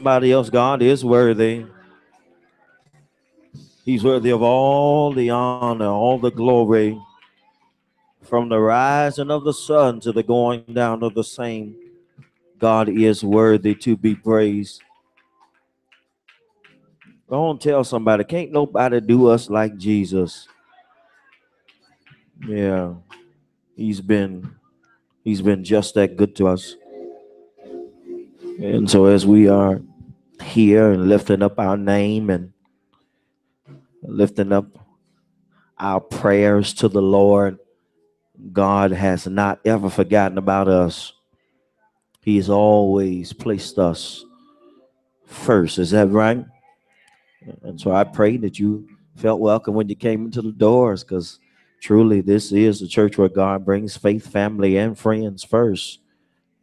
Somebody else, God is worthy. He's worthy of all the honor, all the glory, from the rising of the sun to the going down of the same. God is worthy to be praised. Go on, tell somebody, can't nobody do us like Jesus. Yeah, he's been just that good to us. And so as we are here and lifting up our name and lifting up our prayers to the Lord, God has not ever forgotten about us. He's always placed us first. Is that right? And so I pray that you felt welcome when you came into the doors, because truly this is a church where God brings faith, family, and friends first.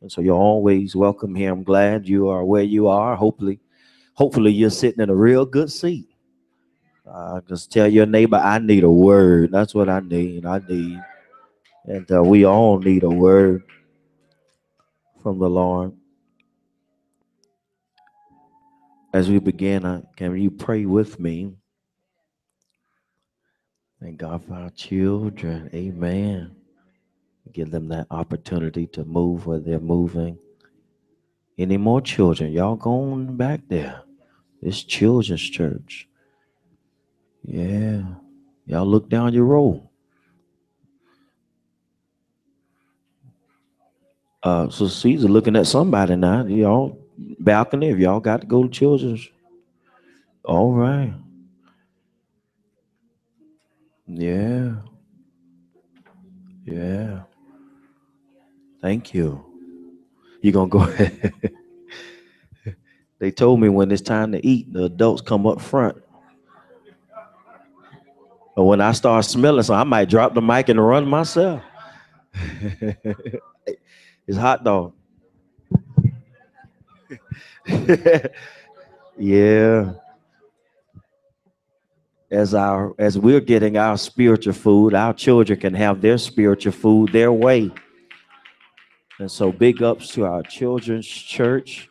And so you're always welcome here. I'm glad you are where you are. Hopefully you're sitting in a real good seat. Just tell your neighbor, I need a word. That's what I need. And we all need a word from the Lord. As we begin, can you pray with me? Thank God for our children. Amen. Give them that opportunity to move where they're moving. Any more children? Y'all going back there. It's children's church. Yeah. Y'all look down your row. So Caesar looking at somebody now. Y'all balcony, if y'all got to go to children's. All right. Yeah. Yeah. Thank you. You gonna go ahead. They told me when it's time to eat, the adults come up front. But when I start smelling, so I might drop the mic and run myself. It's hot dog. Yeah. As we're getting our spiritual food, our children can have their spiritual food their way. And so big ups to our children's church.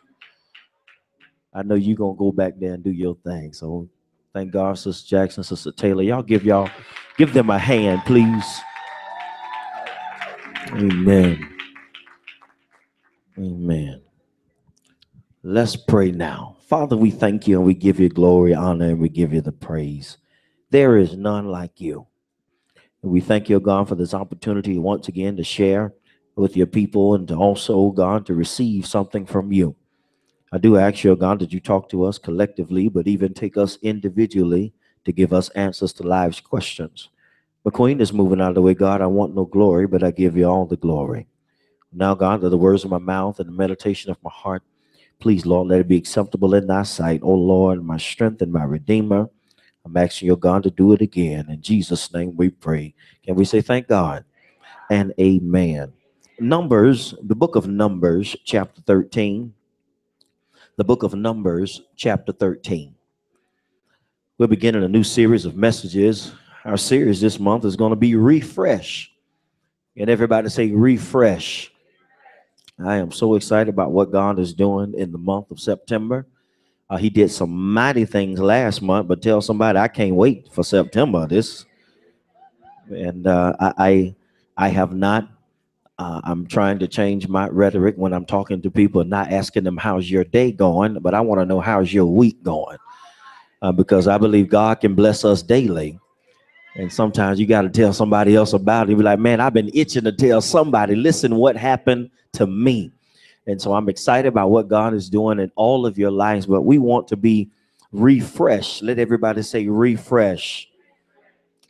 I know you're gonna go back there and do your thing. So thank God, Sister Jackson, Sister Taylor. Give them a hand, please. Amen. Amen. Let's pray now. Father, we thank you and we give you glory, honor, and we give you the praise. There is none like you. And we thank you, God, for this opportunity once again to share with your people and to also, God, to receive something from you. I do ask you, God, that you talk to us collectively, but even take us individually to give us answers to life's questions. McQueen is moving out of the way. God, I want no glory, but I give you all the glory. Now, God, that the words of my mouth and the meditation of my heart, please, Lord, let it be acceptable in thy sight. Oh, Lord, my strength and my redeemer. I'm asking you, God, to do it again. In Jesus' name we pray. Can we say thank God and amen? Numbers, the book of Numbers, chapter 13. The book of Numbers, chapter 13. We're beginning a new series of messages. Our series this month is going to be Refresh. And everybody say refresh. I am so excited about what God is doing in the month of September. He did some mighty things last month, but tell somebody I can't wait for September. I have not. I'm trying to change my rhetoric when I'm talking to people, not asking them how's your day going, but I want to know how's your week going, because I believe God can bless us daily. And sometimes you got to tell somebody else about it. You be like, man, I've been itching to tell somebody, listen, what happened to me. And so I'm excited about what God is doing in all of your lives, but we want to be refreshed. Let everybody say refresh.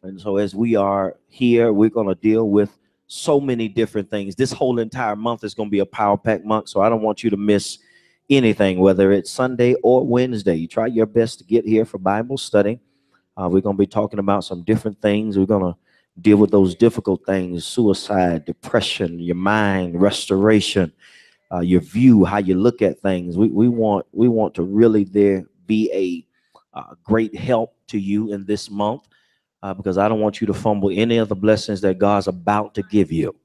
And so as we are here, we're going to deal with so many different things. This whole entire month is going to be a power pack month. So I don't want you to miss anything, whether it's Sunday or Wednesday. You try your best to get here for Bible study. We're going to be talking about some different things. We're going to deal with those difficult things: suicide, depression, your mind, restoration, your view, how you look at things. We want to really there be a great help to you in this month, because I don't want you to fumble any of the blessings that God's about to give you.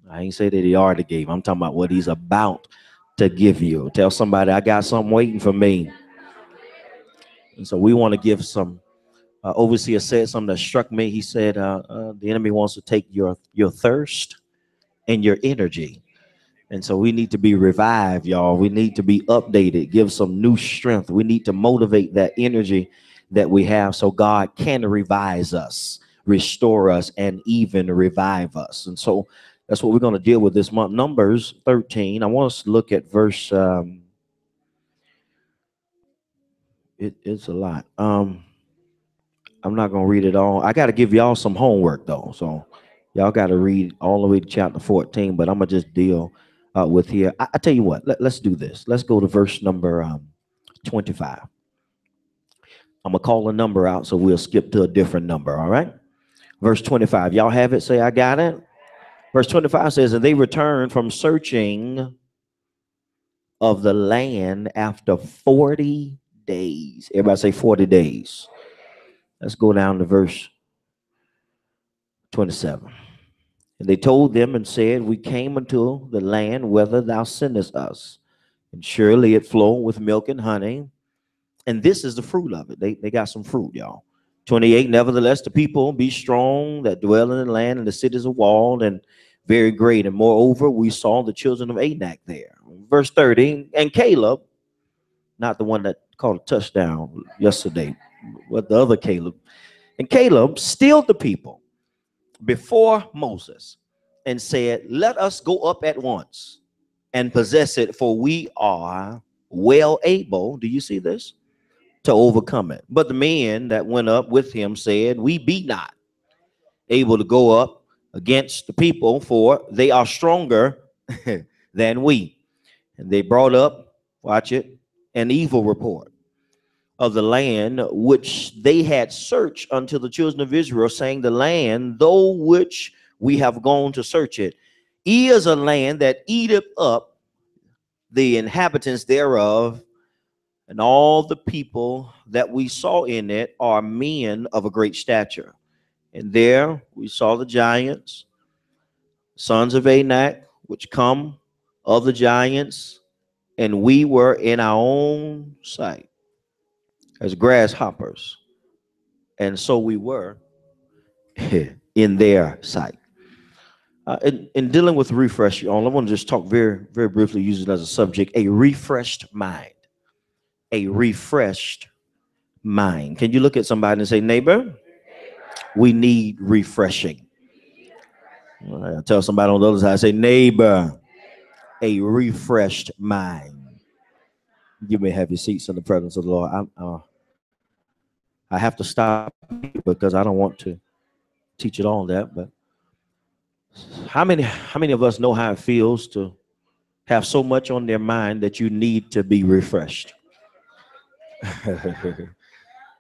I ain't say that he already gave. I'm talking about what he's about to give you. Tell somebody, I got something waiting for me. And so we want to give some. Overseer said something that struck me. He said, the enemy wants to take your thirst and your energy. And so we need to be revived, y'all. We need to be updated, give some new strength. We need to motivate that energy that we have so God can revise us, restore us, and even revive us. And so that's what we're going to deal with this month. Numbers 13. I want us to look at verse. It's a lot. I'm not going to read it all. I got to give y'all some homework, though. So y'all got to read all the way to chapter 14, but I'm going to just deal with here. I tell you what, let's do this. Let's go to verse number 25. I'm going to call a number out, so we'll skip to a different number, all right? Verse 25. Y'all have it? Say, I got it. Verse 25 says, and they returned from searching of the land after 40 days. Everybody say 40 days. Let's go down to verse 27. And they told them and said, we came unto the land whither thou sendest us, and surely it flowed with milk and honey. And this is the fruit of it. They got some fruit, y'all. 28, nevertheless, the people be strong that dwell in the land, and the cities are walled and very great. And moreover, we saw the children of Anak there. Verse 30, and Caleb, not the one that caught a touchdown yesterday, but the other Caleb. And Caleb stilled the people before Moses and said, let us go up at once and possess it, for we are well able, do you see this, to overcome it. But the men that went up with him said, we be not able to go up against the people, for they are stronger than we. And they brought up, watch it, an evil report of the land which they had searched unto the children of Israel, saying, the land, though which we have gone to search it, is a land that eateth up the inhabitants thereof, and all the people that we saw in it are men of a great stature. And there we saw the giants, sons of Anak, which come of the giants, and we were in our own sight as grasshoppers, and so we were in their sight. In dealing with refresh, y'all, I want to just talk very, very briefly, use it as a subject, a refreshed mind. A refreshed mind. Can you look at somebody and say, neighbor, we need refreshing. I tell somebody on the other side, I say, neighbor, a refreshed mind. You may have your seats in the presence of the Lord. I have to stop because I don't want to teach it all that, but how many of us know how it feels to have so much on their mind that you need to be refreshed?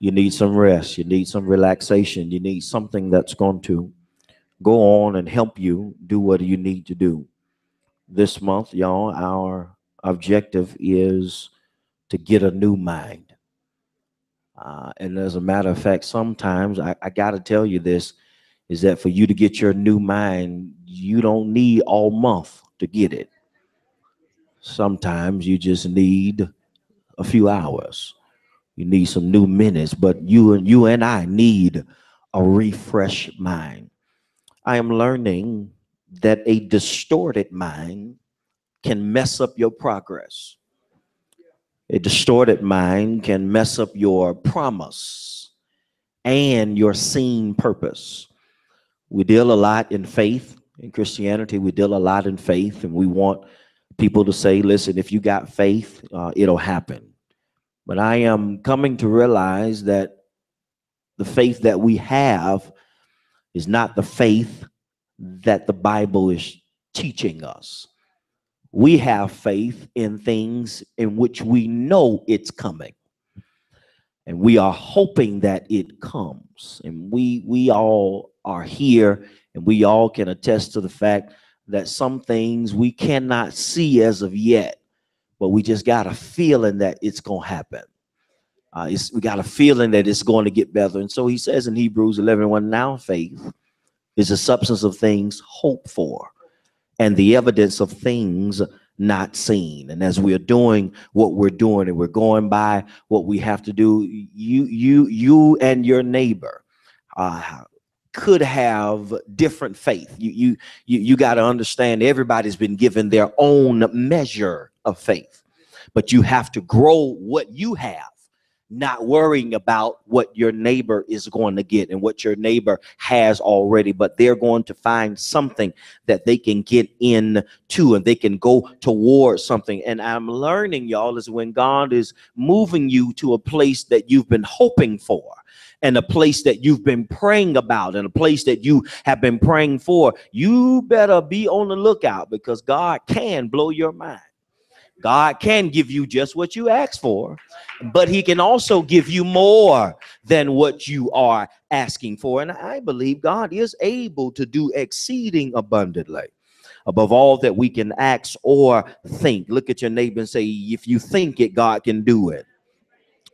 You need some rest. You need some relaxation. You need something that's going to go on and help you do what you need to do. This month, y'all, our objective is to get a new mind. And as a matter of fact, sometimes I got to tell you this, is that for you to get your new mind, you don't need all month to get it. Sometimes you just need a few hours. You need some new minutes, but you and I need a refreshed mind. I am learning that a distorted mind can mess up your progress. A distorted mind can mess up your promise and your seen purpose. We deal a lot in faith. In Christianity, we deal a lot in faith, and we want people to say, listen, if you got faith, it'll happen. But I am coming to realize that the faith that we have is not the faith that the Bible is teaching us. We have faith in things in which we know it's coming, and we are hoping that it comes. And we all are here, and we all can attest to the fact that some things we cannot see as of yet, but we just got a feeling that it's going to happen. We got a feeling that it's going to get better. And so he says in Hebrews 11:1, now faith is the substance of things hoped for and the evidence of things not seen. And as we're doing what we're doing and we're going by what we have to do, you and your neighbor could have different faith. You got to understand everybody's been given their own measure of faith, but you have to grow what you have, not worrying about what your neighbor is going to get and what your neighbor has already, but they're going to find something that they can get into and they can go towards something. And I'm learning, y'all, is when God is moving you to a place that you've been hoping for, and a place that you've been praying about, and a place that you have been praying for, you better be on the lookout, because God can blow your mind. God can give you just what you asked for, but he can also give you more than what you are asking for. And I believe God is able to do exceeding abundantly above all that we can ask or think. Look at your neighbor and say, if you think it, God can do it.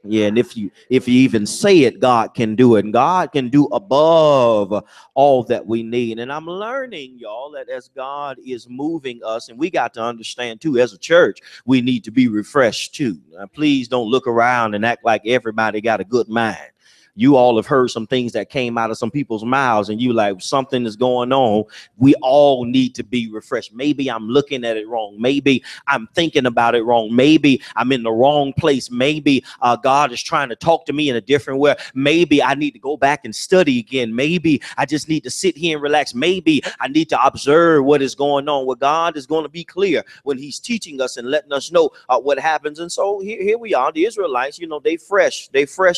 Yeah, and if you even say it, God can do it. And God can do above all that we need. And I'm learning, y'all, that as God is moving us, and we got to understand too, as a church, we need to be refreshed too. Now, please don't look around and act like everybody got a good mind. You all have heard some things that came out of some people's mouths, and you like, something is going on. We all need to be refreshed. Maybe I'm looking at it wrong. Maybe I'm thinking about it wrong. Maybe I'm in the wrong place. Maybe God is trying to talk to me in a different way. Maybe I need to go back and study again. Maybe I just need to sit here and relax. Maybe I need to observe what is going on. Well, God is going to be clear when he's teaching us and letting us know what happens. And so here we are, the Israelites, you know, they fresh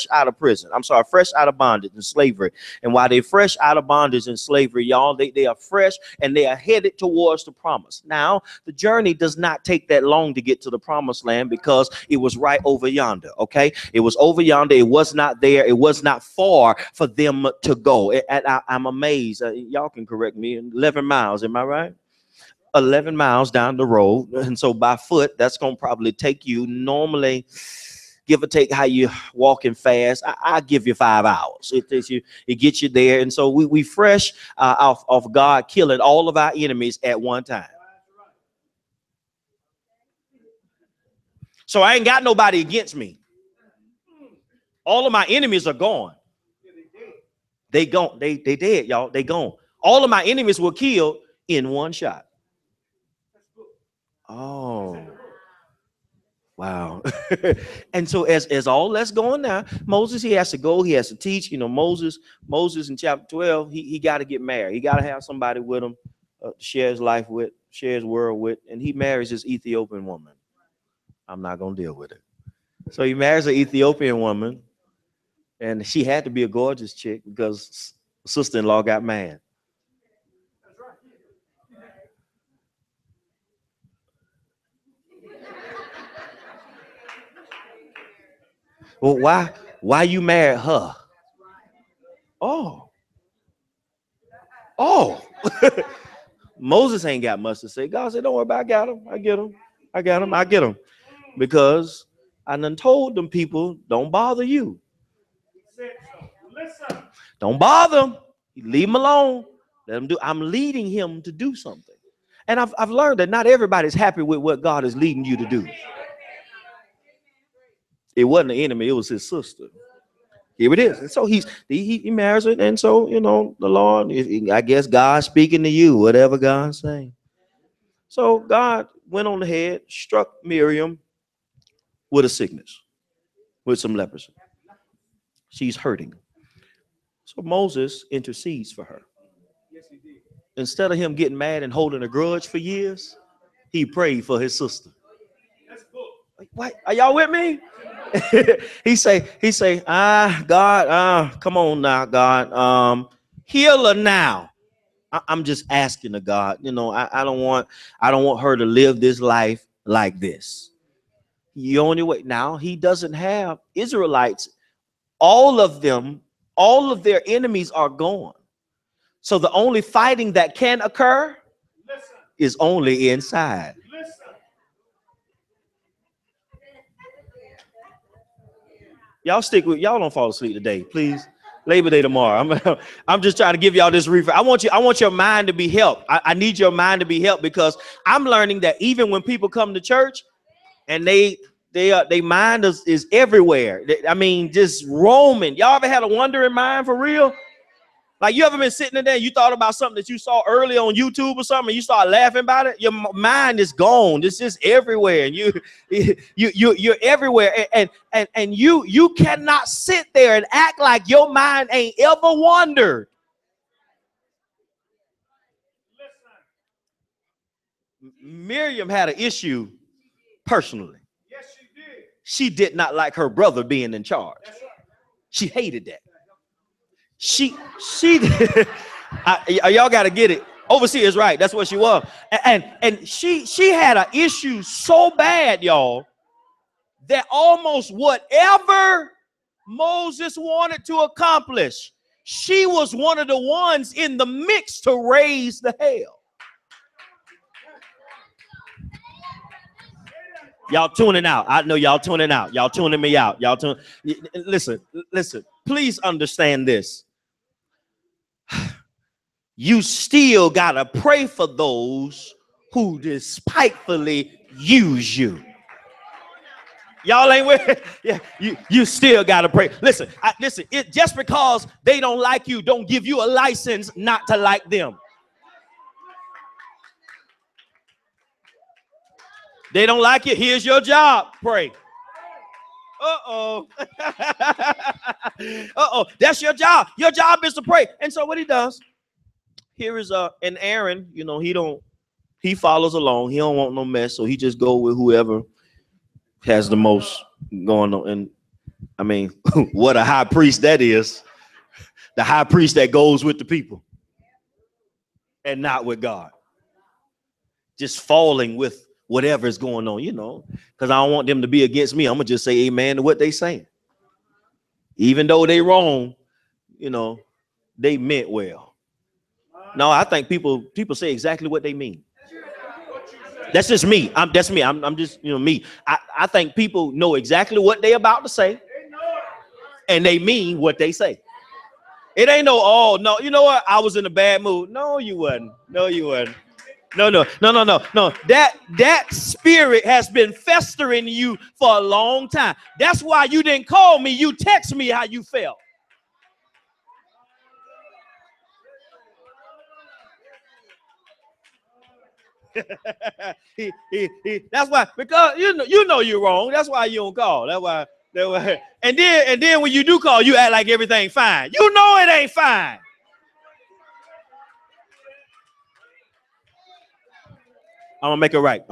out of prison. I'm sorry, fresh out of bondage and slavery. And while they're fresh out of bondage and slavery, y'all, they are fresh and they are headed towards the promise. Now, the journey does not take that long to get to the promised land, because it was right over yonder. Okay, it was over yonder. It was not there. It was not far for them to go. And I'm amazed. Y'all can correct me. 11 miles. Am I right? 11 miles down the road. And so by foot, that's going to probably take you normally, give or take how you walking fast, I give you 5 hours. It takes you, it gets you there. And so we fresh off God killing all of our enemies at one time. So I ain't got nobody against me. All of my enemies are gone. They gone. They dead, y'all. They gone. All of my enemies were killed in one shot. Oh. Wow. And so as all that's going now, Moses, he has to go, he has to teach. You know, Moses in chapter 12, he got to get married. He got to have somebody with him to share his life with, share his world with, and he marries this Ethiopian woman. I'm not going to deal with it. So he marries an Ethiopian woman, and she had to be a gorgeous chick because sister-in-law got mad. Well, why you married her? Oh. Moses ain't got much to say. God said, don't worry about it. I got him. I get him. Because I done told them people, don't bother you. Don't bother him. Leave him alone. Let him do. I'm leading him to do something. And I've learned that not everybody's happy with what God is leading you to do. It wasn't the enemy, it was his sister. Here it is. And so he marries it. And so, you know, the Lord, I guess God speaking to you, whatever God's saying. So God went on ahead, struck Miriam with a sickness, with some leprosy. She's hurting. So Moses intercedes for her. Instead of him getting mad and holding a grudge for years, he prayed for his sister. What? Are y'all with me? he say, God, come on now, God, heal her now. I'm just asking the God, you know, I don't want her to live this life like this. The only way now, he doesn't have Israelites. All of them, all of their enemies are gone. So the only fighting that can occur is only inside. Y'all stick with, y'all don't fall asleep today, please. Labor Day tomorrow. I'm just trying to give y'all this refresh. I want your mind to be helped. I need your mind to be helped because I'm learning that even when people come to church and they mind is everywhere. I mean, just roaming. Y'all ever had a wandering mind for real? Like, you ever been sitting in there and you thought about something that you saw early on YouTube or something and you start laughing about it? Your mind is gone. It's just everywhere. And you're everywhere. And you cannot sit there and act like your mind ain't ever wandered. Miriam had an issue personally. Yes, she did. She did not like her brother being in charge. That's right. She hated that. She y'all got to get it. Overseers, right? That's what she was. And she had an issue so bad, y'all, that almost whatever Moses wanted to accomplish, she was one of the ones in the mix to raise the hell. Y'all tuning out. I know y'all tuning out. Y'all tuning me out. Listen. Please understand this. You still gotta pray for those who despitefully use you. Y'all ain't with it? Yeah, you still gotta pray. Listen, just because they don't like you, don't give you a license not to like them. They don't like it. Here's your job. Pray. Uh-oh. Uh-oh. That's your job. Your job is to pray. And so what he does, here is an Aaron, you know, he follows along. He don't want no mess. So he just go with whoever has the most going on. And I mean, what a high priest that is. The high priest that goes with the people and not with God. Just falling with whatever is going on, you know, because I don't want them to be against me. I'm going to just say amen to what they saying. Even though they wrong, you know, they meant well. No, I think people say exactly what they mean. That's just me. That's me. I'm just, you know, me. I think people know exactly what they about to say, and they mean what they say. It ain't no, oh, no, you know what? I was in a bad mood. No, you wasn't. No, you wasn't. No. That spirit has been festering you for a long time. That's why you didn't call me. You text me how you felt. That's why, because you know you're wrong. That's why you don't call. That's why. And then when you do call, you act like everything fine. You know it ain't fine. I'm gonna make it right.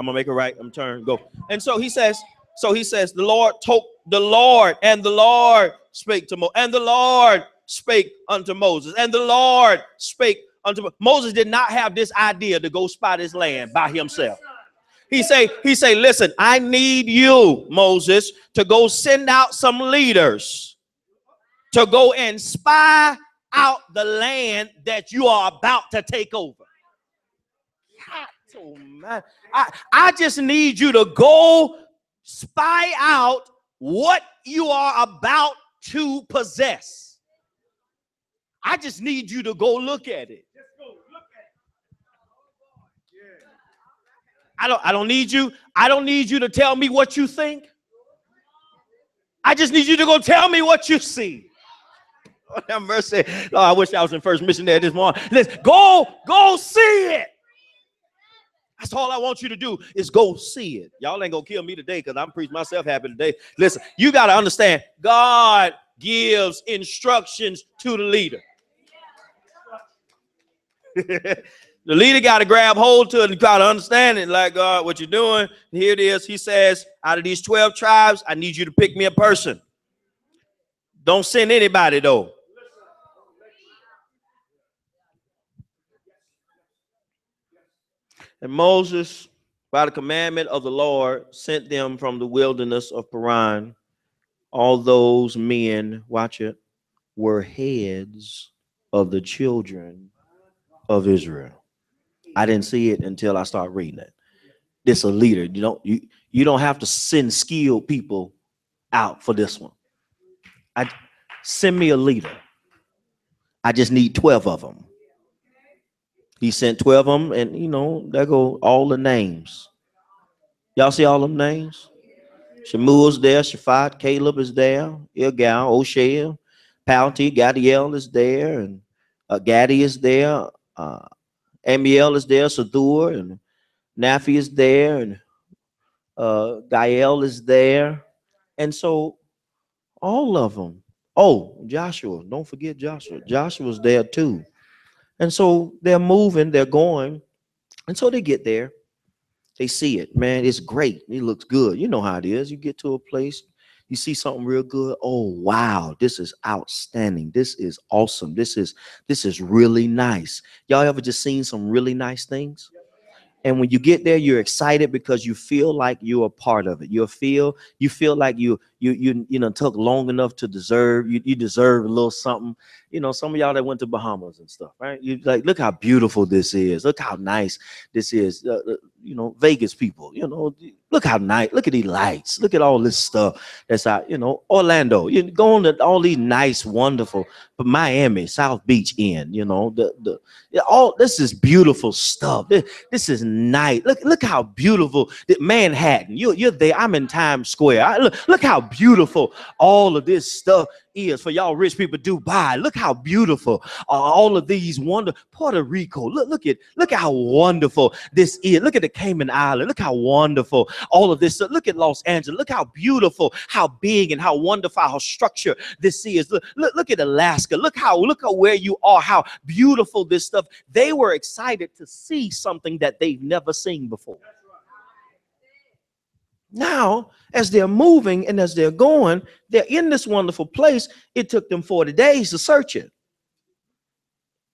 I'm turn go. And so he says, the Lord told the Lord, and the Lord spake to Moses, and the Lord spake unto Moses, and the Lord spake unto Moses. Did not have this idea to go spy this land by himself. He say, listen, I need you, Moses, to go send out some leaders to go and spy out the land that you are about to take over. Oh, man. I just need you to go spy out what you are about to possess. I just need you to go look at it. I don't need you. I don't need you to tell me what you think. I just need you to go tell me what you see. Oh, have mercy. Oh, I wish I was in First Missionary this morning. Let's go see it. That's all I want you to do is go see it. Y'all ain't gonna kill me today because I'm preaching myself happy today. Listen, you got to understand, God gives instructions to the leader. The leader got to grab hold to it and try to understand it. Like, God, what you're doing. Here it is. He says, out of these 12 tribes, I need you to pick me a person. Don't send anybody, though. And Moses, by the commandment of the Lord, sent them from the wilderness of Paran. All those men, watch it, were heads of the children of Israel. I didn't see it until I started reading it. This a leader. You don't have to send skilled people out for this one. Send me a leader. I just need 12 of them. He sent 12 of them, and there go all the names. Y'all see all them names? Shemuel's there, Shaphat, Caleb is there, Ilgal, Oshea, Palti, Gadiel is there, and Gadi is there, Amiel is there, Sadur, and Naphi is there, and Gael is there. And so all of them. Oh, Joshua, don't forget Joshua. Joshua's there too. And so they're moving, they're going. And so they get there. They see it, man. It's great. It looks good. You know how it is. You get to a place, you see something real good. Oh, wow. This is outstanding. This is awesome. This is really nice. Y'all ever just seen some really nice things? And when you get there, you're excited because you feel like you're a part of it. You feel like you took long enough to deserve. You deserve a little something. Some of y'all that went to Bahamas and stuff, right? You like, look how beautiful this is. Look how nice this is. Vegas people. Look how nice. Look at these lights. Look at all this stuff that's out. Orlando. You go on to all these nice, wonderful. But Miami, South Beach Inn. All this is beautiful stuff. This is nice. Look how beautiful Manhattan. You're there. I'm in Times Square. Look how beautiful all of this stuff is for y'all rich people. Dubai. Look how beautiful all of these Puerto Rico. Look how wonderful this is. Look at the Cayman Island. Look how wonderful all of this. Look at Los Angeles. Look how beautiful, how big and how wonderful, how structured this is. Look at Alaska. Look at where you are. How beautiful this stuff. They were excited to see something that they've never seen before. Now, as they're moving and as they're going, they're in this wonderful place. It took them 40 days to search it.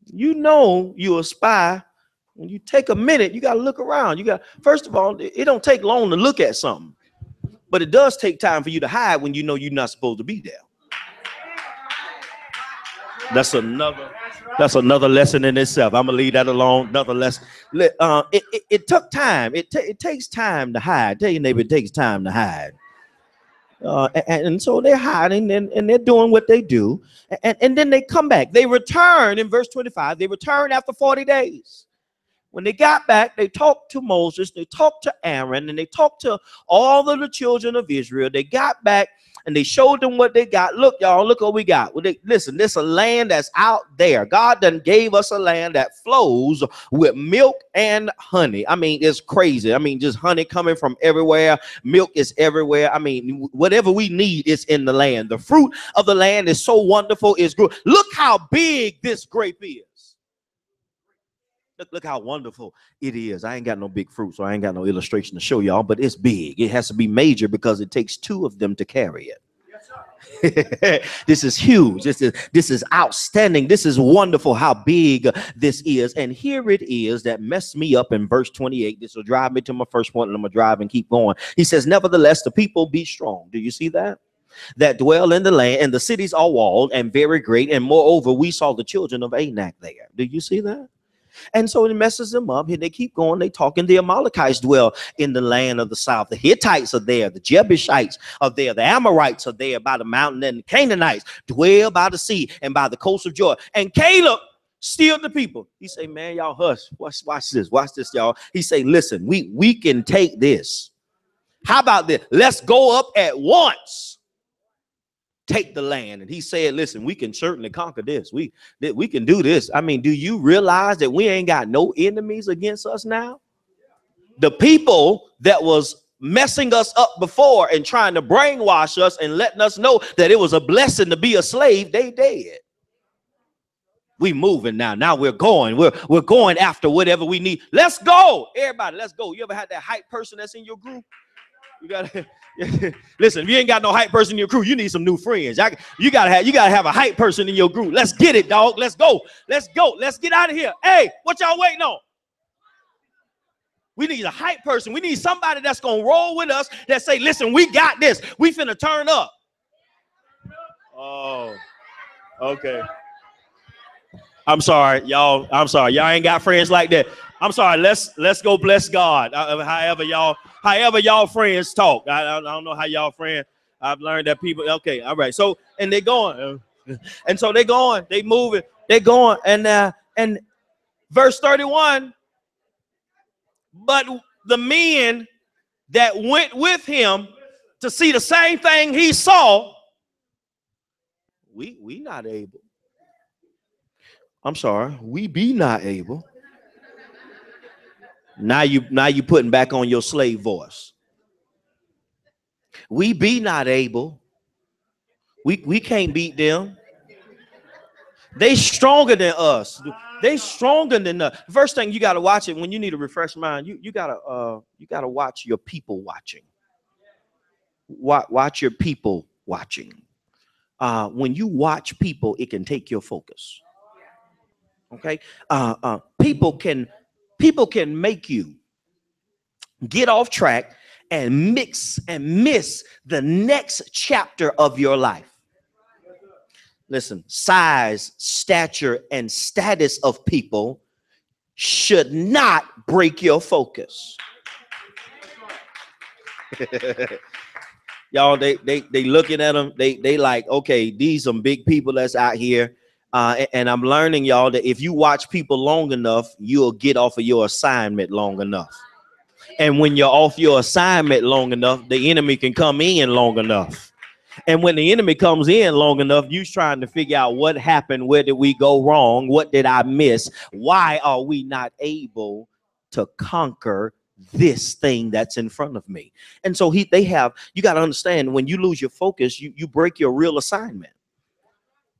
You're a spy. When you take a minute, you got to look around. First of all, it don't take long to look at something, but it does take time for you to hide when you're not supposed to be there. That's another lesson in itself. I'm gonna leave that alone. Another lesson. It took time. It takes time to hide. Tell your neighbor, it takes time to hide. And so they're hiding and they're doing what they do. And then they come back. They return in verse 25. They return after 40 days. When they got back, they talked to Moses, they talked to Aaron, and they talked to all of the children of Israel. They got back and they showed them what they got. Look, y'all, look what we got. Listen, this is a land that's out there. God done gave us a land that flows with milk and honey. I mean, it's crazy. I mean, just honey coming from everywhere. Milk is everywhere. I mean, whatever we need is in the land. The fruit of the land is so wonderful. It's good. Look how big this grape is. Look how wonderful it is. I ain't got no big fruit, so I ain't got no illustration to show y'all, but it's big. It has to be major because it takes two of them to carry it. Yes, this is huge. This is outstanding. This is wonderful how big this is. And here it is that messed me up in verse 28. This will drive me to my first point, and I'm going to drive and keep going. He says, nevertheless, the people be strong. Do you see that? That dwell in the land, and the cities are walled and very great. And moreover, we saw the children of Anak there. Do you see that? And so it messes them up. Here they keep going. They talking. The Amalekites dwell in the land of the south. The Hittites are there. The Jebusites are there. The Amorites are there by the mountain. And the Canaanites dwell by the sea and by the coast of Jordan. And Caleb steered the people. He say, man, y'all hush. Watch this. Watch this, y'all. He say, listen, we can take this. How about this? Let's go up at once. Take the land. And he said, listen, we can certainly conquer this. We can do this. I mean, do you realize that we ain't got no enemies against us now? The people that was messing us up before and trying to brainwash us and letting us know that it was a blessing to be a slave, they dead. We moving now. Now we're going. We're going after whatever we need. Let's go. Everybody, let's go. You ever had that hype person that's in your group? You gotta listen. If you ain't got no hype person in your crew, you need some new friends. You gotta have a hype person in your group. Let's get it, dog. Let's go. Let's go. Let's get out of here. Hey, what y'all waiting on? We need a hype person. We need somebody that's gonna roll with us. That say, listen, we got this. We finna turn up. Oh, okay. I'm sorry, y'all. I'm sorry. Y'all ain't got friends like that. I'm sorry. Let's go bless God. However y'all friends talk. I don't know how y'all friends. I've learned that people. Okay, all right. So and they going, and so they going. They moving. They're going, and verse 31, but the men that went with him to see the same thing he saw, we not able. I'm sorry, we be not able. Now you putting back on your slave voice. We be not able. We can't beat them. They stronger than us. They stronger than us. First thing you got to watch it when you need a refresh mind. You gotta watch your people watching. Watch your people watching. When you watch people, it can take your focus. Okay. People can make you get off track and mix and miss the next chapter of your life. Listen, size, stature, and status of people should not break your focus. Y'all, they looking at them. They like, okay, these some big people that's out here. And I'm learning, y'all, that if you watch people long enough, you'll get off of your assignment long enough. And when you're off your assignment long enough, the enemy can come in long enough. And when the enemy comes in long enough, you're trying to figure out what happened. Where did we go wrong? What did I miss? Why are we not able to conquer this thing that's in front of me? And so you got to understand, when you lose your focus, you break your real assignment.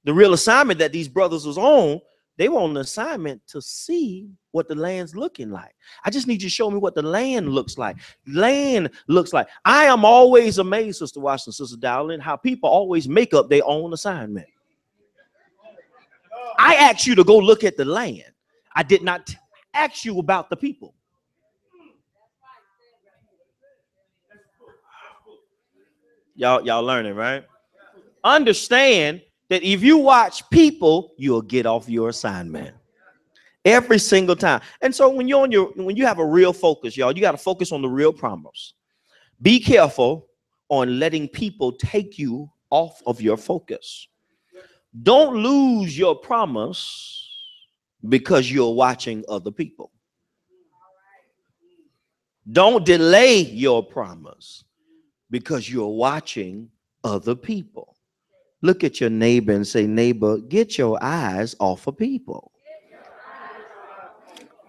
The real assignment that these brothers was on, they were on an assignment to see what the land's looking like. I just need you to show me what the land looks like. Land looks like. I am always amazed, Sister Washington, Sister Dowling, how people always make up their own assignment. I asked you to go look at the land. I did not ask you about the people. Y'all learning, right? Understand that if you watch people, you'll get off your assignment every single time. And so when you have a real focus, y'all, you got to focus on the real promise. Be careful on letting people take you off of your focus. Don't lose your promise because you're watching other people. Don't delay your promise because you're watching other people. Look at your neighbor and say, neighbor, get your eyes off of people.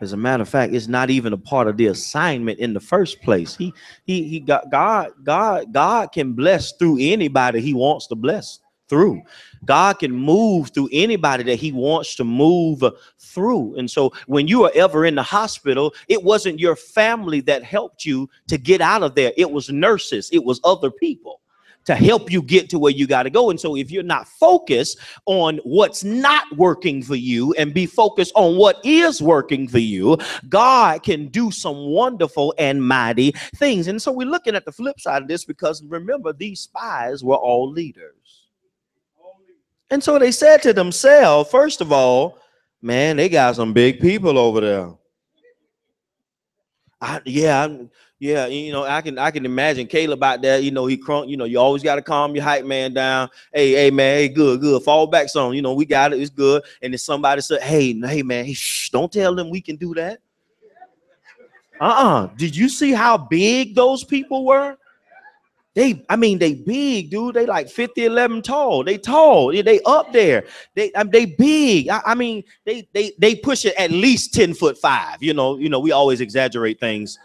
As a matter of fact, it's not even a part of the assignment in the first place. He got God can bless through anybody he wants to bless through. God can move through anybody that he wants to move through. And so when you are ever in the hospital, it wasn't your family that helped you to get out of there. It was nurses. It was other people to help you get to where you got to go. And so if you're not focused on what's not working for you and be focused on what is working for you, God can do some wonderful and mighty things. And so we're looking at the flip side of this, because remember, these spies were all leaders. And so they said to themselves, first of all, man, they got some big people over there. Yeah, you know, I can imagine Caleb out there. You know, he crunk. You know, you always got to calm your hype man down. Hey, man, hey, good, fall back some. You know, we got it. It's good. And then somebody said, hey, man, shh, don't tell them we can do that. Did you see how big those people were? They big, dude. They like 50'11" tall. They tall. They up there. They big. They push it at least 10'5". You know, we always exaggerate things.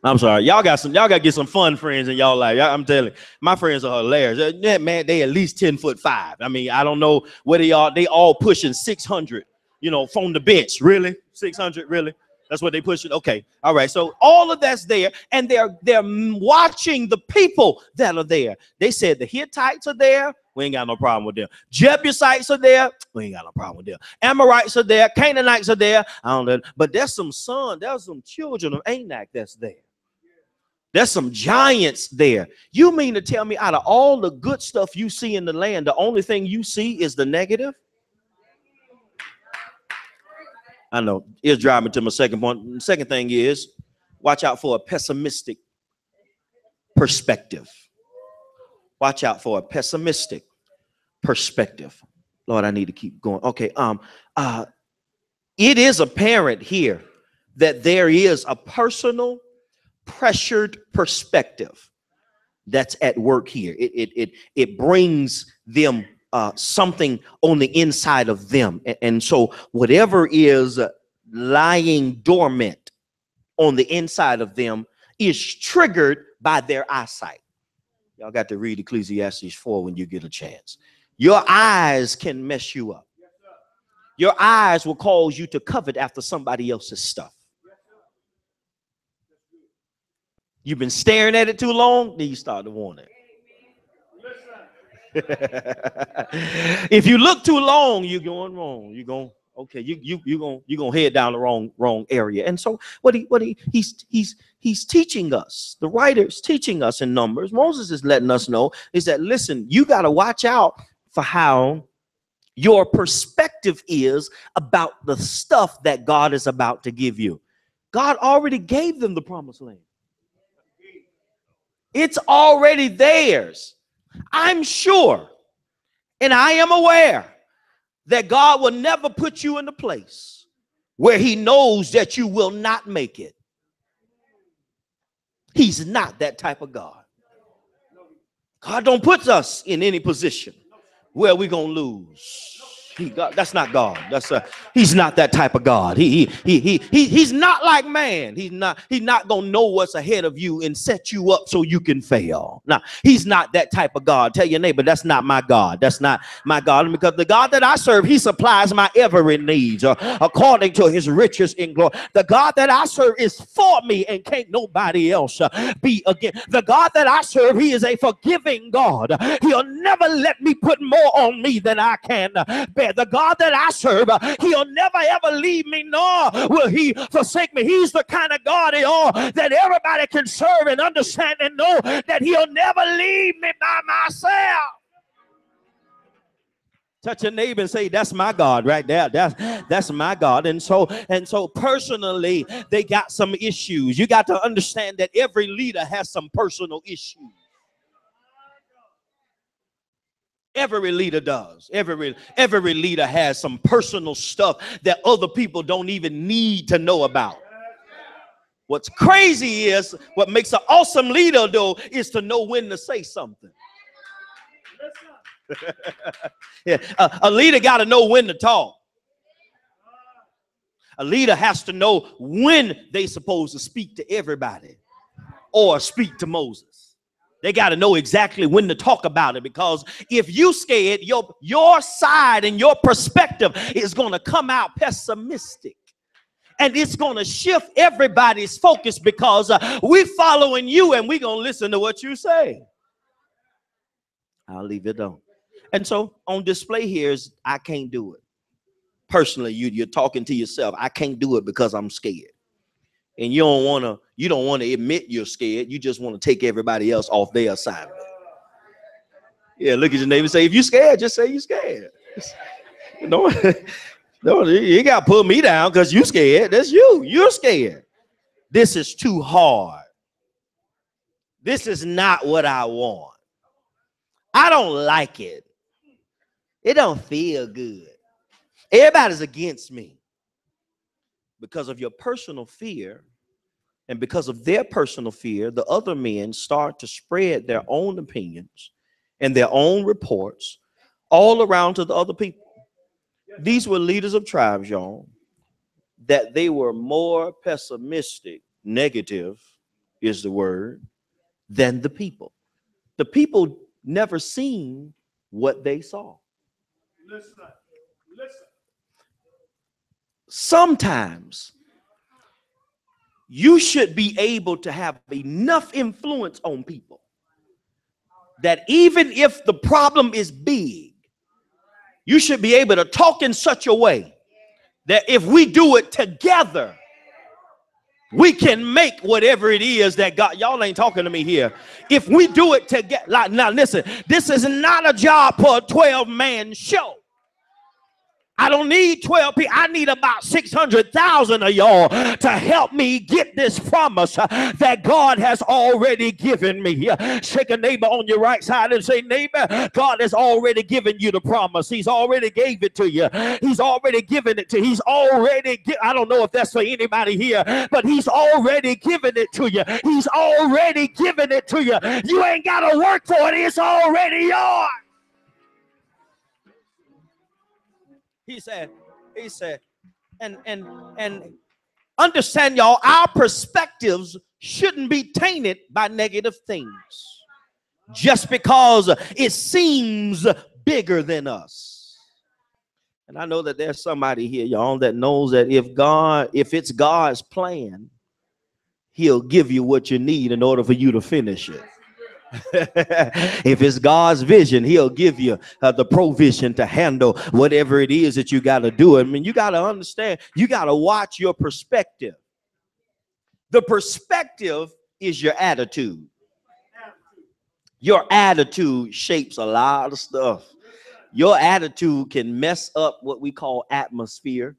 I'm sorry. Y'all got to get some fun friends in y'all life. I'm telling you, my friends are hilarious. Yeah, man, they at least 10'5". I mean, I don't know whether they all pushing 600, you know, from the bench. Really? 600, really? That's what they pushing. Okay. All right. So all of that's there, and they're watching the people that are there. They said the Hittites are there. We ain't got no problem with them. Jebusites are there. We ain't got no problem with them. Amorites are there. Canaanites are there. I don't know. But there's some children of Anak that's there. There's some giants there. You mean to tell me out of all the good stuff you see in the land, the only thing you see is the negative? I know. It's driving to my second point. The second thing is, watch out for a pessimistic perspective. Watch out for a pessimistic perspective. Lord, I need to keep going. Okay. It is apparent here that there is a personal pressured perspective that's at work here. It brings them something on the inside of them. And so whatever is lying dormant on the inside of them is triggered by their eyesight. Y'all got to read Ecclesiastes 4 when you get a chance. Your eyes can mess you up. Your eyes will cause you to covet after somebody else's stuff. You've been staring at it too long, then you start to want it. If you look too long, you're going wrong. You're going okay. You're gonna head down the wrong area. And so he's teaching us. The writer's teaching us in Numbers. Moses is letting us know is that listen, you got to watch out for how your perspective is about the stuff that God is about to give you. God already gave them the promised land. It's already theirs. I'm sure and I am aware that God will never put you in a place where he knows that you will not make it. He's not that type of God. God don't put us in any position where we're going to lose. That's not God. He's not that type of God. He's not like man. He's not gonna know what's ahead of you and set you up so you can fail. Now, he's not that type of God. Tell your neighbor, that's not my God. That's not my God. Because the God that I serve, he supplies my every needs according to his riches in glory. The God that I serve is for me and can't nobody else be against. The God that I serve, he is a forgiving God. He'll never let me put more on me than I can bear. The God that I serve, he'll never ever leave me, nor will he forsake me. He's the kind of God that everybody can serve and understand and know that he'll never leave me by myself. Touch your neighbor and say, that's my God right there. That's my God. And so personally, they got some issues. You got to understand that every leader has some personal issues. Every leader does. Every leader has some personal stuff that other people don't even need to know about. What's crazy is what makes an awesome leader, though, is to know when to say something. Yeah, a leader got to know when to talk. A leader has to know when they're supposed to speak to everybody or speak to Moses. They got to know exactly when to talk about it, because if you scared, your side and your perspective is going to come out pessimistic. And it's going to shift everybody's focus because we're following you and we're going to listen to what you say. I'll leave it alone. And so on display here is I can't do it. Personally, you're talking to yourself. I can't do it because I'm scared. And you don't want to admit you're scared. You just want to take everybody else off their assignment. Yeah, look at your neighbor and say, if you're scared, just say you're scared. No, you got to put me down because you're scared. That's you. You're scared. This is too hard. This is not what I want. I don't like it. It don't feel good. Everybody's against me. Because of your personal fear and because of their personal fear, the other men start to spread their own opinions and their own reports all around to the other people. These were leaders of tribes, y'all, that they were more pessimistic, negative is the word, than the people. The people never seen what they saw. Listen. Sometimes you should be able to have enough influence on people that even if the problem is big, you should be able to talk in such a way that if we do it together, we can make whatever it is that God, y'all ain't talking to me here. If we do it together, like, now listen, this is not a job for a 12-man show. I don't need 12 people. I need about 600,000 of y'all to help me get this promise that God has already given me. Shake a neighbor on your right side and say, neighbor, God has already given you the promise. He's already gave it to you. He's already given it to you. He's already, I don't know if that's for anybody here, but he's already given it to you. He's already given it to you. You ain't got to work for it. It's already yours. He said, and understand, y'all, our perspectives shouldn't be tainted by negative things just because it seems bigger than us. And I know that there's somebody here, y'all, that knows that if it's God's plan, he'll give you what you need in order for you to finish it. If it's God's vision, he'll give you the provision to handle whatever it is that you got to do. I mean, you got to understand, you got to watch your perspective. The perspective is your attitude. Your attitude shapes a lot of stuff. Your attitude can mess up what we call atmosphere,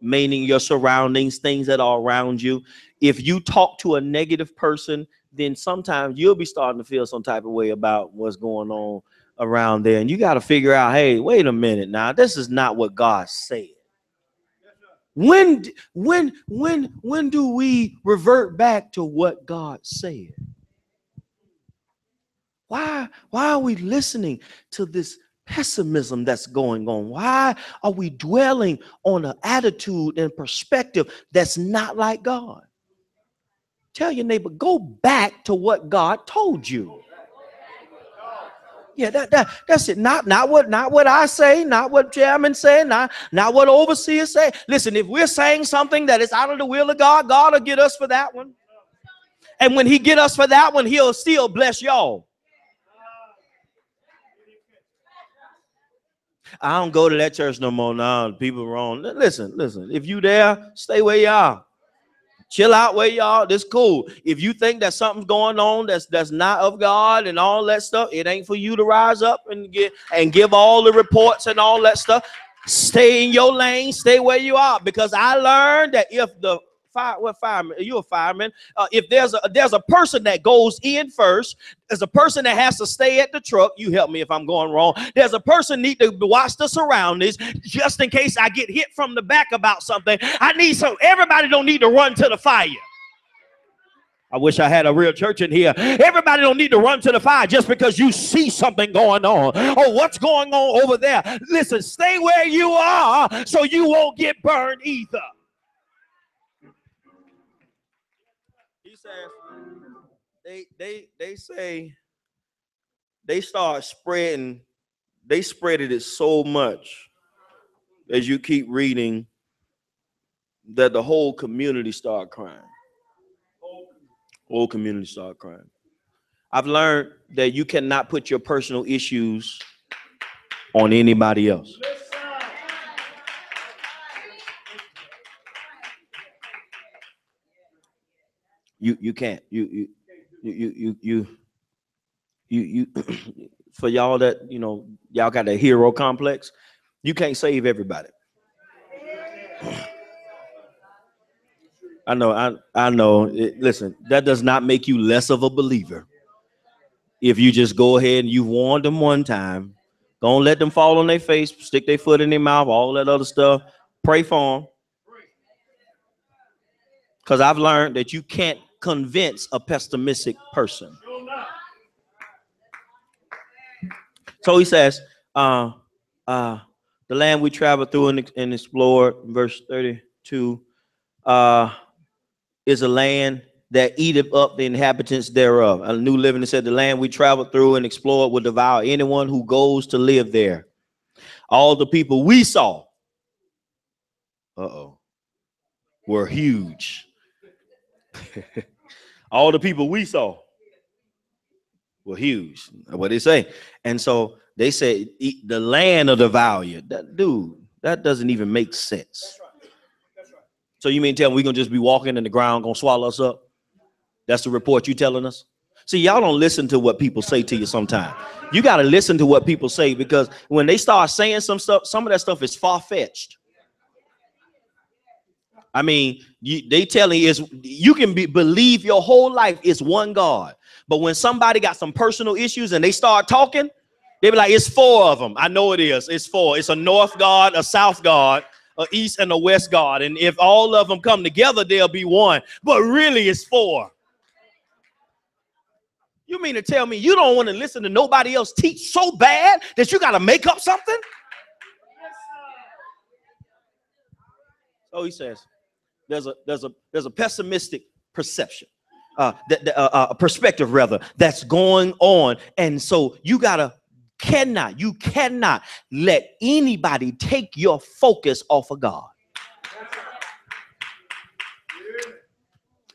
meaning your surroundings, things that are around you. If you talk to a negative person, then sometimes you'll be starting to feel some type of way about what's going on around there. And you got to figure out, hey, wait a minute now, this is not what God said. When do we revert back to what God said? Why are we listening to this pessimism that's going on? Why are we dwelling on an attitude and perspective that's not like God? Tell your neighbor, go back to what God told you. Yeah, that's it. Not what I say, not what chairman say, not what overseers say. Listen, if we're saying something that is out of the will of God, God will get us for that one. And when he get us for that one, he'll still bless y'all. I don't go to that church no more now. People wrong. Listen. If you there, stay where you are. Chill out where y'all. This cool. If you think that something's going on that's not of God and all that stuff, it ain't for you to rise up and give all the reports and all that stuff. Stay in your lane. Stay where you are. Because I learned that if the fireman, you're a fireman. If there's a person that goes in first, there's a person that has to stay at the truck. You help me if I'm going wrong. There's a person need to watch the surroundings just in case I get hit from the back about something. Everybody don't need to run to the fire. I wish I had a real church in here. Everybody don't need to run to the fire just because you see something going on. Oh, what's going on over there? Listen, stay where you are so you won't get burned either. He says they say they start spreading. They spreaded it so much as you keep reading that the whole community started crying. Whole community started crying. I've learned that you cannot put your personal issues on anybody else. You can't. You for y'all that y'all got a hero complex. You can't save everybody. I know. Listen, that does not make you less of a believer. If you just go ahead and you warned them one time, don't let them fall on their face, stick their foot in their mouth, all that other stuff. Pray for them. Because I've learned that you can't convince a pessimistic person. So he says, the land we traveled through and explored, verse 32, is a land that eateth up the inhabitants thereof. A New Living said, the land we traveled through and explored will devour anyone who goes to live there. All the people we saw, were huge. All the people we saw were huge. What they say. And so they say the land will devour you. That doesn't even make sense. That's right. So you mean tell me we're gonna just be walking and the ground gonna swallow us up? That's the report you telling us? See, y'all don't listen to what people say to you sometimes. You got to listen to what people say, because when they start saying some stuff, some of that stuff is far-fetched. I mean, they telling you you can believe your whole life is one God. But when somebody got some personal issues and they start talking, they be like, it's four of them. I know it is. It's four. It's a north God, a south God, a east and a west God. And if all of them come together, there'll be one. But really, it's four. You mean to tell me you don't want to listen to nobody else teach so bad that you got to make up something? So he says, there's a pessimistic perception, a perspective rather, that's going on. And so you cannot let anybody take your focus off of God.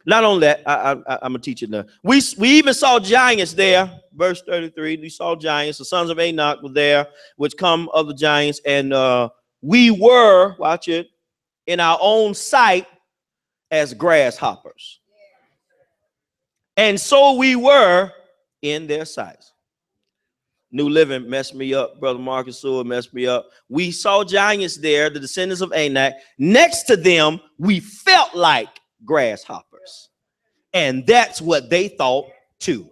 Not only that, I'm a teacher now. We even saw giants there. Verse 33, we saw giants. The sons of Enoch were there, which come of the giants. And we were, watch it, in our own sight as grasshoppers. And so we were in their sights. New Living messed me up. Brother Marcus Sewell messed me up. We saw giants there, the descendants of Anak. Next to them, we felt like grasshoppers. And that's what they thought too.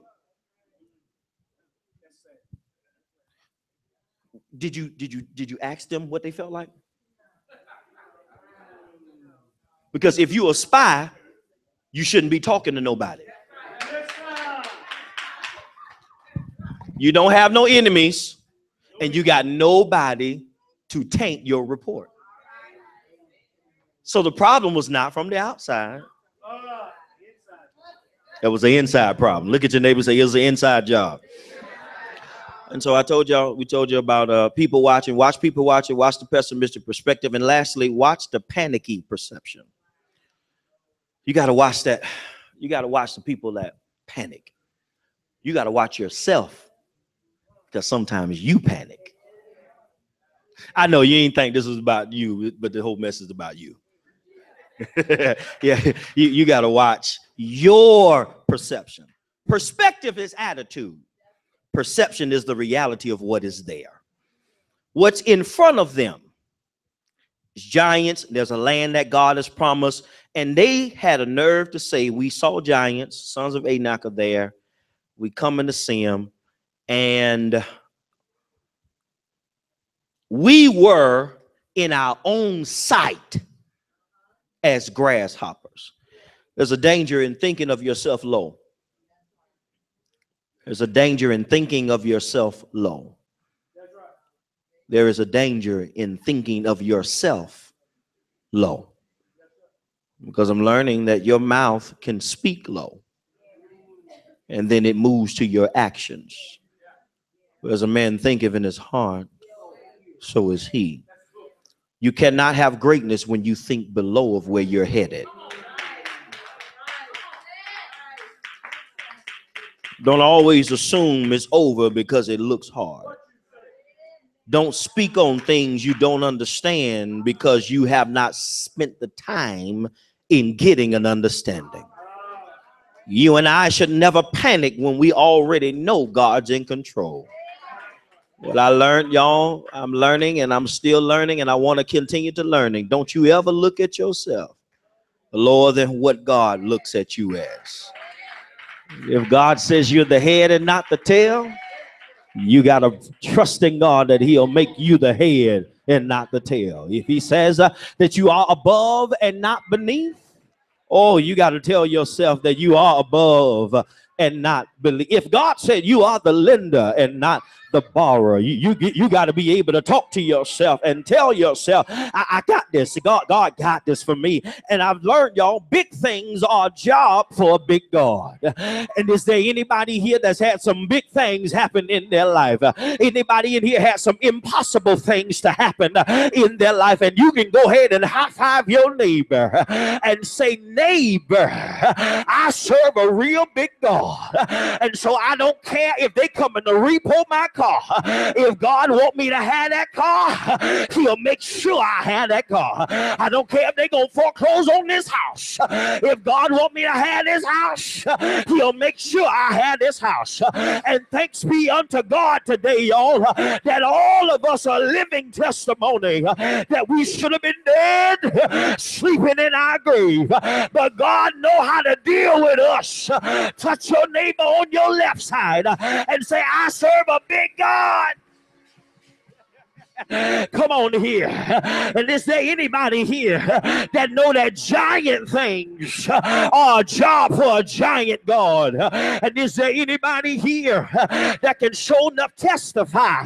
Did you ask them what they felt like? Because if you're a spy, you shouldn't be talking to nobody. You don't have no enemies, and you got nobody to taint your report. So the problem was not from the outside. It was an inside problem. Look at your neighbor and say, it was an inside job. And so we told you about people watching. Watch people watching. Watch the pessimistic perspective. And lastly, watch the panicky perception. You got to watch that. You got to watch the people that panic. You got to watch yourself, because sometimes you panic. I know you ain't think this was about you, but the whole message is about you. Yeah, you got to watch your perception. Perspective is attitude. Perception is the reality of what is there. What's in front of them is giants. There's a land that God has promised, and they had a nerve to say, we saw giants, sons of Anak are there. We coming to see them, and we were in our own sight as grasshoppers. There's a danger in thinking of yourself low. There's a danger in thinking of yourself low. There is a danger in thinking of yourself low. Because I'm learning that your mouth can speak low, and then it moves to your actions. As a man thinketh in his heart, so is he. You cannot have greatness when you think below of where you're headed. Don't always assume it's over because it looks hard. Don't speak on things you don't understand because you have not spent the time in getting an understanding. You and I should never panic when we already know God's in control. What I learned, y'all, I'm learning, and I'm still learning, and I want to continue to learning. Don't you ever look at yourself lower than what God looks at you as. If God says you're the head and not the tail, you got to trust in God that he'll make you the head and not the tail. If he says that you are above and not beneath, oh, you got to tell yourself that you are above and not beneath. If God said you are the lender and not the borrower, you got to be able to talk to yourself and tell yourself, I got this. God got this for me. And I've learned, y'all, big things are a job for a big God. And is there anybody here that's had some big things happen in their life? Anybody in here has some impossible things to happen in their life? And you can go ahead and high five your neighbor and say, neighbor, I serve a real big God. And so I don't care if they come in to repo my car. car. If God want me to have that car, he'll make sure I have that car. I don't care if they're going to foreclose on this house. If God want me to have this house, he'll make sure I have this house. And thanks be unto God today, y'all, that all of us are living testimony that we should have been dead, sleeping in our grave. But God know how to deal with us. Touch your neighbor on your left side and say, I serve a big God. Come on here. And is there anybody here that know that giant things are a job for a giant God? And is there anybody here that can show enough testify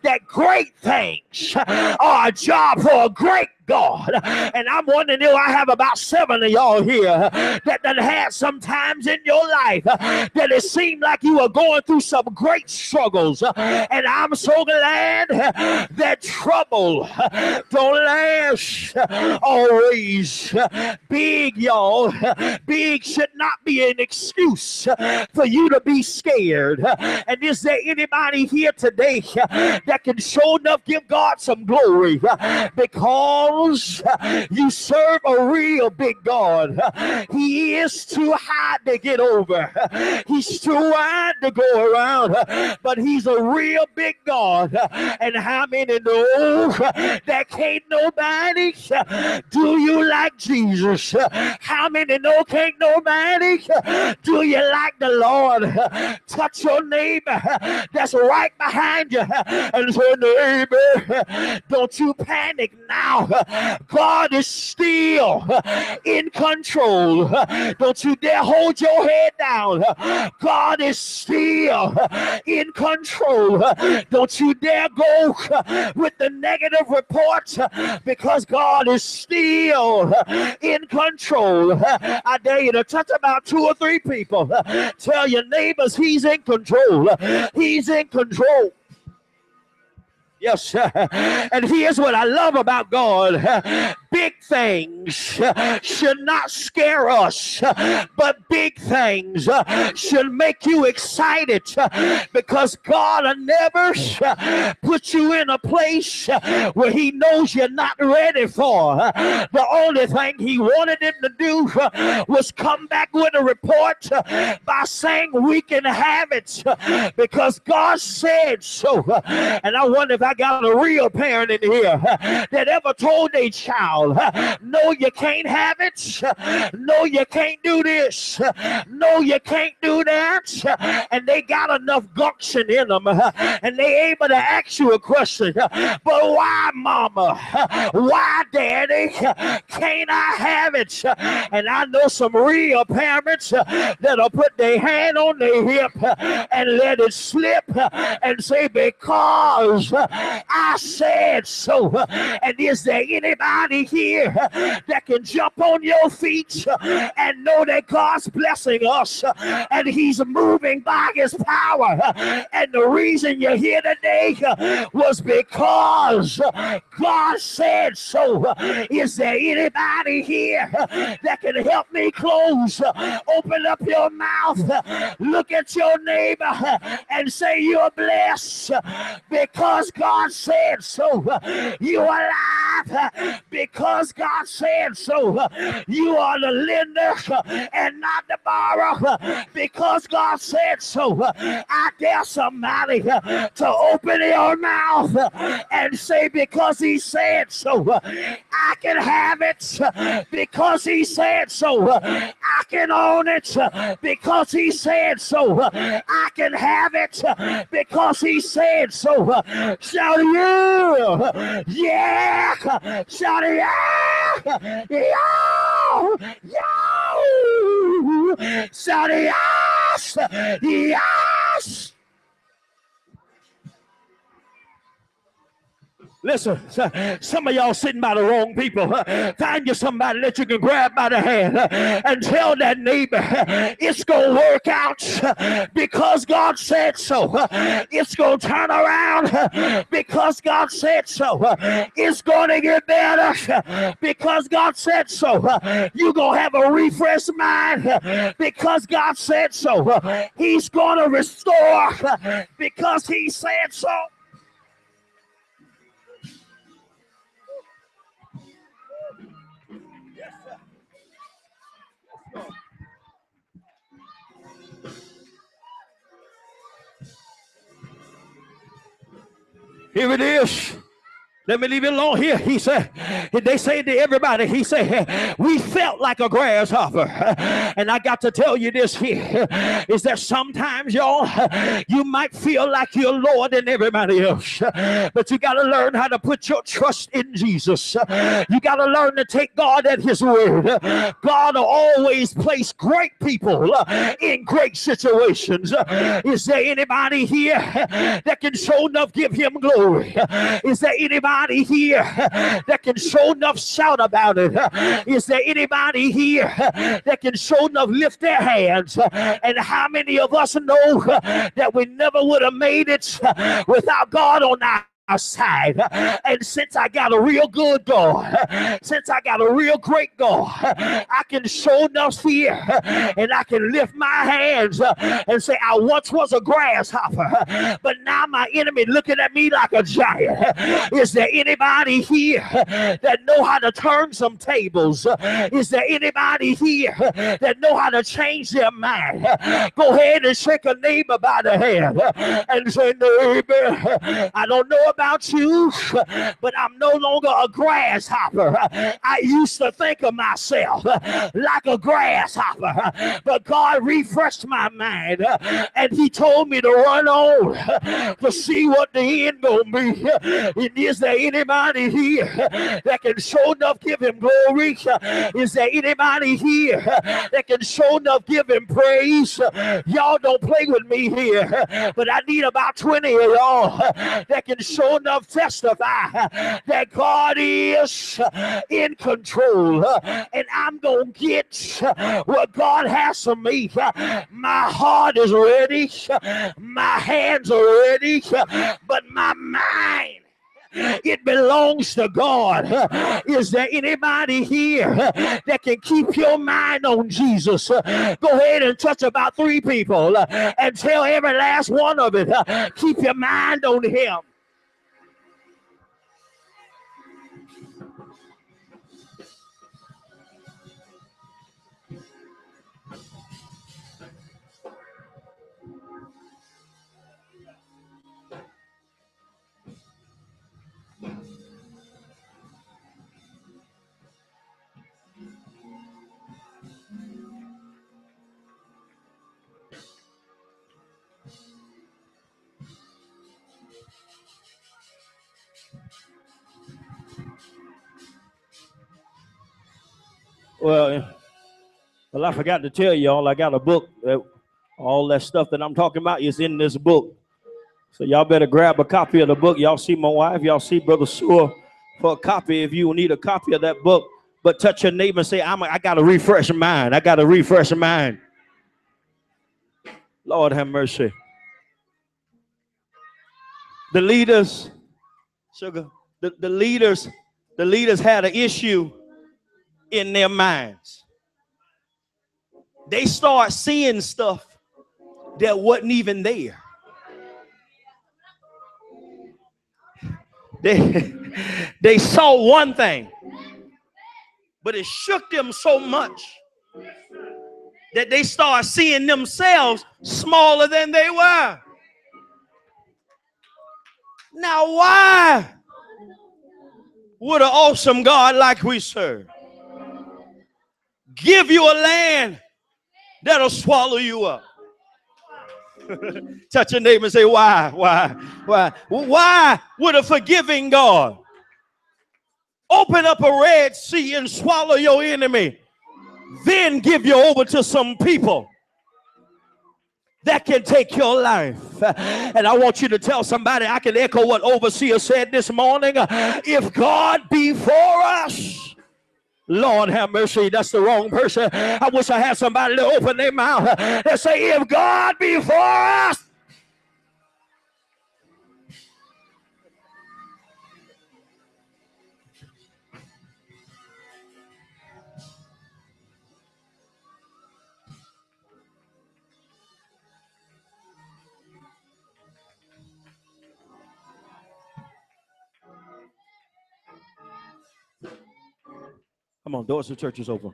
that great things are a job for a great God? And I'm wondering if I have about 7 of y'all here that done had some times in your life that it seemed like you were going through some great struggles. And I'm so glad that trouble don't last always. Big, y'all. Big should not be an excuse for you to be scared. And is there anybody here today that can show enough give God some glory? Because you serve a real big God. He is too high to get over. He's too wide to go around. But he's a real big God. And how many know that can't nobody do you like Jesus? How many know can't nobody do you like the Lord? Touch your neighbor that's right behind you and say, neighbor, don't you panic now. God is still in control. Don't you dare hold your head down. God is still in control. Don't you dare go with the negative reports because God is still in control. I dare you to touch about 2 or 3 people. Tell your neighbors he's in control. He's in control. Yes, sir. And here's what I love about God. Big things should not scare us, but big things should make you excited because God will never put you in a place where he knows you're not ready for. The only thing he wanted him to do was come back with a report by saying we can have it because God said so. And I wonder if I got a real parent in here that ever told a child, no, you can't have it. No, you can't do this. No, you can't do that. And they got enough gumption in them and they able to ask you a question. But why, mama? Why, daddy? Can't I have it? And I know some real parents that'll put their hand on their hip and let it slip and say, because I said so. And is there anybody here that can jump on your feet and know that God's blessing us and he's moving by his power? And the reason you're here today was because God said so. Is there anybody here that can help me close? Open up your mouth, look at your neighbor and say you're blessed because God said so. You are alive because God said so. You are the lender and not the borrower because God said so. I dare somebody to open your mouth and say, because he said so. I can have it because he said so. I can own it because he said so. I can have it because he said so. Shout yeah! Yeah! Shout yeah! Yo! Yo! Shout yes! Yes! Listen, some of y'all sitting by the wrong people. Find you somebody that you can grab by the hand and tell that neighbor it's going to work out because God said so. It's going to turn around because God said so. It's going to get better because God said so. You're going to have a refreshed mind because God said so. He's going to restore because He said so. Here it is. Let me leave it alone here. He said, they say to everybody, he said, we felt like a grasshopper. And I got to tell you this here, is that sometimes, y'all, you might feel like you're lower than everybody else. But you got to learn how to put your trust in Jesus. You got to learn to take God at His word. God will always place great people in great situations. Is there anybody here that can show enough give Him glory? Is there anybody here that can show enough shout about it? Is there anybody here that can show enough lift their hands? And how many of us know that we never would have made it without God on our side? And since I got a real good God, since I got a real great God, I can show enough fear and I can lift my hands and say, I once was a grasshopper, but now my enemy looking at me like a giant. Is there anybody here that know how to turn some tables? Is there anybody here that know how to change their mind? Go ahead and shake a neighbor by the hand and say, neighbor, I don't know about you, but I'm no longer a grasshopper. I used to think of myself like a grasshopper, but God refreshed my mind and He told me to run on to see what the end gonna be. And is there anybody here that can show enough give Him glory? Is there anybody here that can show enough give Him praise? Y'all don't play with me here, but I need about 20 of y'all that can show enough testify that God is in control and I'm gonna get what God has for me. My heart is ready, my hands are ready, but my mind, it belongs to God. Is there anybody here that can keep your mind on Jesus? Go ahead and touch about 3 people and tell every last one of it, keep your mind on Him. Well, I forgot to tell y'all, I got a book. All that stuff that I'm talking about is in this book. So y'all better grab a copy of the book. Y'all see my wife. Y'all see Brother Sewell for a copy if you need a copy of that book. But touch your neighbor and say, I got to refresh mind. I got to refresh mind. Lord have mercy. The leaders, sugar, the leaders had an issue in their minds. They start seeing stuff that wasn't even there. They saw one thing, but it shook them so much that they start seeing themselves smaller than they were. Now, why would an awesome God like we serve give you a land that'll swallow you up? Touch your neighbor and say, why would a forgiving God open up a Red Sea and swallow your enemy, then give you over to some people that can take your life. And I want you to tell somebody, I can echo what Overseer said this morning. If God be for us, Lord have mercy, that's the wrong person. I wish I had somebody to open their mouth and say, if God be for us. Come on, doors of church is open.